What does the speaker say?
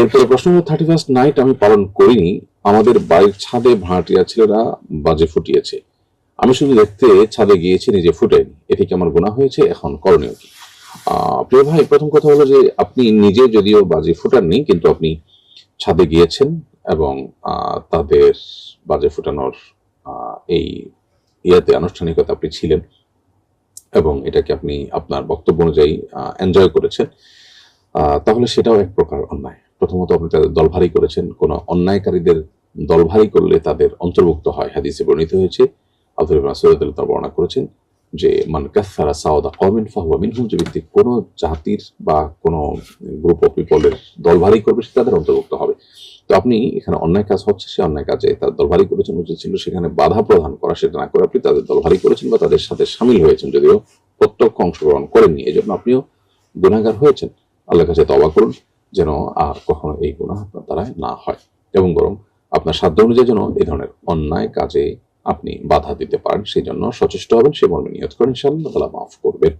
এরপরে প্রশ্ন হলো 31st নাইট আমি পালন করিনি, আমাদের বাড়ির ছাদে ভাড়াটিয়া ছেলেরা বাজে ফুটিয়েছে, আমি শুধু দেখতে ছাদে গিয়েছি, নিজে ফুটাইনি, এতে কি আমার গুনাহ হয়েছে? এখন করণীয় কি? প্রিয় ভাই, প্রথম কথা হলো যে আপনি নিজে যদিও বাজি ফুটাননি, কিন্তু আপনি ছাদে গিয়েছেন এবং তাদের বাজে ফুটানোর এই ইয়াতে আনুষ্ঠানিকতা আপনি ছিলেন এবং এটাকে আপনি আপনার বক্তব্য অনুযায়ী এনজয় করেছেন, তাহলে সেটাও এক প্রকার অন্যায়। প্রথমত আপনি তাদের দলভারী করেছেন, কোনো অন্যায়কারীদের দলভারী করলে তাদের অন্তর্ভুক্ত হয়। হাদিসে বর্ণিত হয়েছে, আব্দুল্লাহ ইবনে মাসউদ রাদিয়াল্লাহু তাআলা বর্ণনা করেছেন যে মান কাসসারা সাওদা কওমিন ফাহুয়া মিনহুম, যে ব্যক্তি কোনো জাতির বা কোনো গ্রুপ অফ পিপলের দলভারী করবে সে তাদের অন্তর্ভুক্ত হবে। তো আপনি এখানে অন্যায় কাজ হচ্ছে, সে অন্যায় কাজে তার দলভারী করেছেন, উচিত ছিল সেখানে বাধা প্রদান করা, সেটা না করে আপনি তাদের দলভারী করেছেন বা তাদের সাথে সামিল হয়েছেন, যদিও প্রত্যক্ষ অংশগ্রহণ করেননি, এই জন্য আপনিও গুনাহগার হয়েছেন। আল্লাহর কাছে তওবা করুন যেন আর কখনো এই গুনাহ আপনার দ্বারা না হয়, এবং বরং আপনার সাধ্য অনুযায়ী যেন এই ধরনের অন্যায় কাজে আপনি বাধা দিতে পারেন, সেই জন্য সচেষ্ট হবেন, সে মর্মে নিয়ত করেন, ইনশাআল্লাহ তাআলা মাফ করবেন।